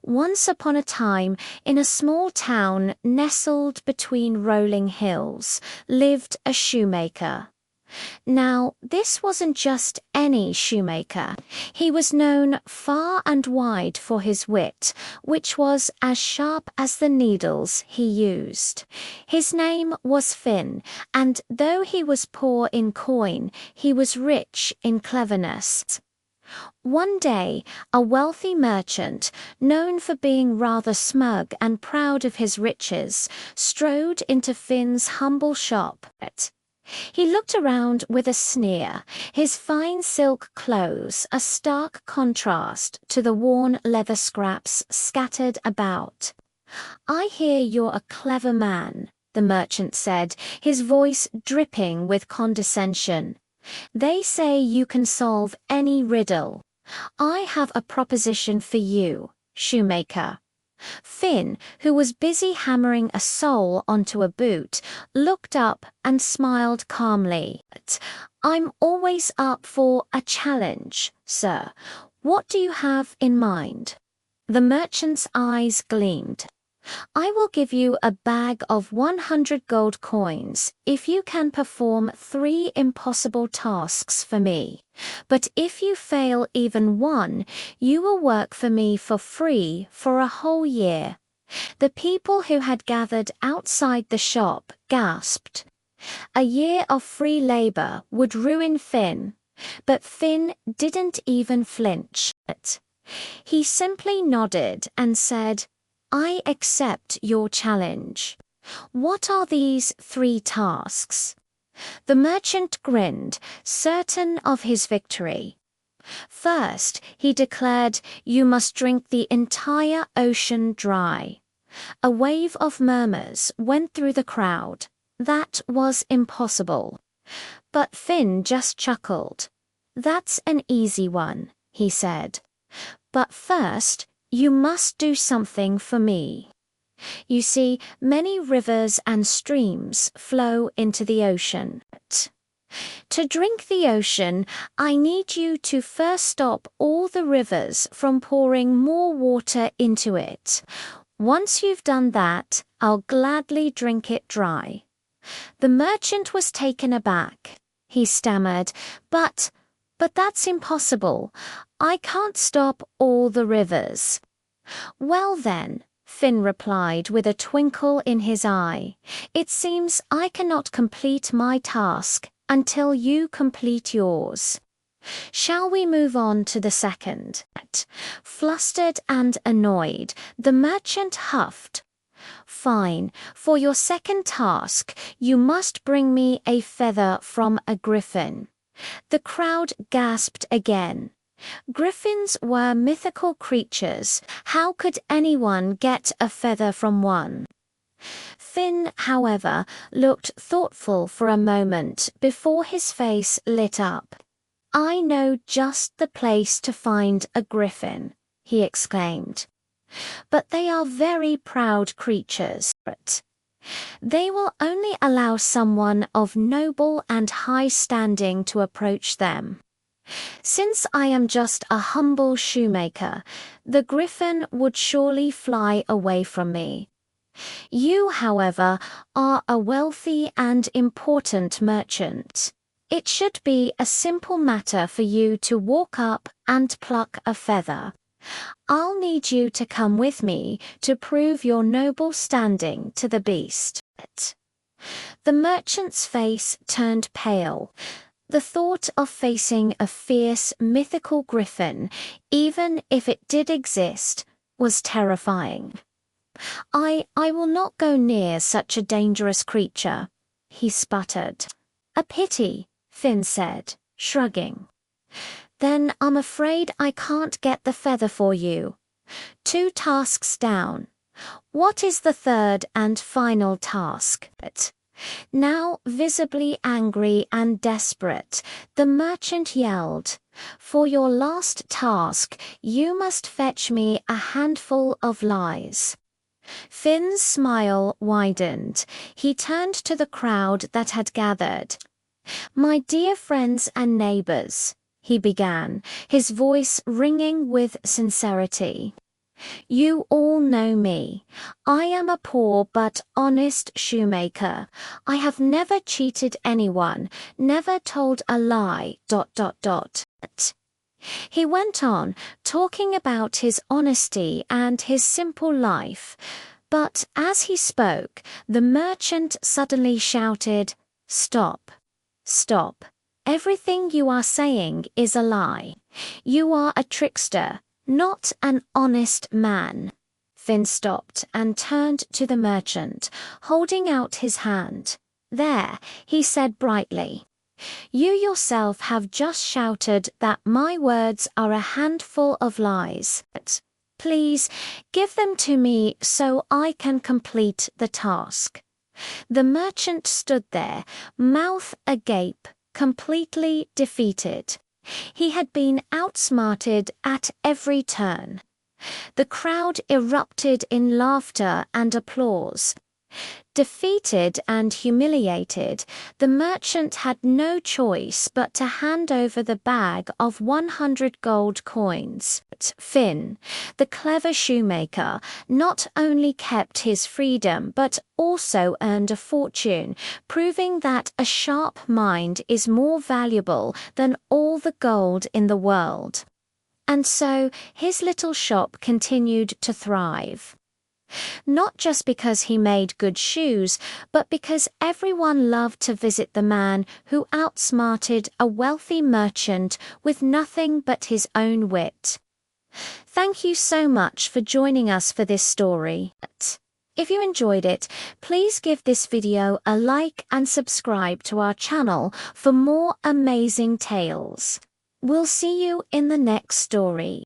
Once upon a time, in a small town nestled between rolling hills, lived a shoemaker. Now, this wasn't just any shoemaker. He was known far and wide for his wit, which was as sharp as the needles he used. His name was Finn, and though he was poor in coin, he was rich in cleverness. One day, a wealthy merchant, known for being rather smug and proud of his riches, strode into Finn's humble shop. He looked around with a sneer, his fine silk clothes a stark contrast to the worn leather scraps scattered about. "I hear you're a clever man," the merchant said, his voice dripping with condescension. "They say you can solve any riddle. I have a proposition for you, shoemaker." Finn, who was busy hammering a sole onto a boot, looked up and smiled calmly. "I'm always up for a challenge, sir. What do you have in mind?" The merchant's eyes gleamed. "I will give you a bag of 100 gold coins if you can perform 3 impossible tasks for me. But if you fail even one, you will work for me for free for a whole year." The people who had gathered outside the shop gasped. A year of free labor would ruin Finn, but Finn didn't even flinch. He simply nodded and said, "I accept your challenge. What are these 3 tasks?" The merchant grinned, certain of his victory. First, he declared, "You must drink the entire ocean dry." A wave of murmurs went through the crowd. That was impossible. But Finn just chuckled. "That's an easy one," he said. "But first, you must do something for me. You see, many rivers and streams flow into the ocean. To drink the ocean, I need you to first stop all the rivers from pouring more water into it. Once you've done that, I'll gladly drink it dry." The merchant was taken aback. He stammered, But that's impossible. I can't stop all the rivers." "Well then," Finn replied with a twinkle in his eye, "it seems I cannot complete my task until you complete yours. Shall we move on to the second?" Flustered and annoyed, the merchant huffed. "Fine. For your second task, you must bring me a feather from a griffin." The crowd gasped again. Griffins were mythical creatures. How could anyone get a feather from one? Finn, however, looked thoughtful for a moment before his face lit up. "I know just the place to find a griffin," he exclaimed. "But they are very proud creatures. They will only allow someone of noble and high standing to approach them. Since I am just a humble shoemaker, the griffin would surely fly away from me. You, however, are a wealthy and important merchant. It should be a simple matter for you to walk up and pluck a feather. I'll need you to come with me to prove your noble standing to the beast." The merchant's face turned pale. The thought of facing a fierce, mythical griffin, even if it did exist, was terrifying. I will not go near such a dangerous creature," he sputtered. "A pity," Finn said, shrugging. "Then I'm afraid I can't get the feather for you. 2 tasks down. What is the third and final task?" Now visibly angry and desperate, the merchant yelled, "For your last task, you must fetch me a handful of lies." Finn's smile widened. He turned to the crowd that had gathered. "My dear friends and neighbors," he began, his voice ringing with sincerity. You all know me. I am a poor but honest shoemaker. I have never cheated anyone, never told a lie, ... He went on, talking about his honesty and his simple life. But as he spoke, the merchant suddenly shouted, "Stop! Stop! Everything you are saying is a lie. You are a trickster, not an honest man." Finn stopped and turned to the merchant, holding out his hand. "There," he said brightly. "You yourself have just shouted that my words are a handful of lies. Please, give them to me so I can complete the task." The merchant stood there, mouth agape, completely defeated. He had been outsmarted at every turn. The crowd erupted in laughter and applause. Defeated and humiliated, the merchant had no choice but to hand over the bag of 100 gold coins. Finn, the clever shoemaker, not only kept his freedom but also earned a fortune, proving that a sharp mind is more valuable than all the gold in the world. And so his little shop continued to thrive. Not just because he made good shoes, but because everyone loved to visit the man who outsmarted a wealthy merchant with nothing but his own wit. Thank you so much for joining us for this story. If you enjoyed it, please give this video a like and subscribe to our channel for more amazing tales. We'll see you in the next story.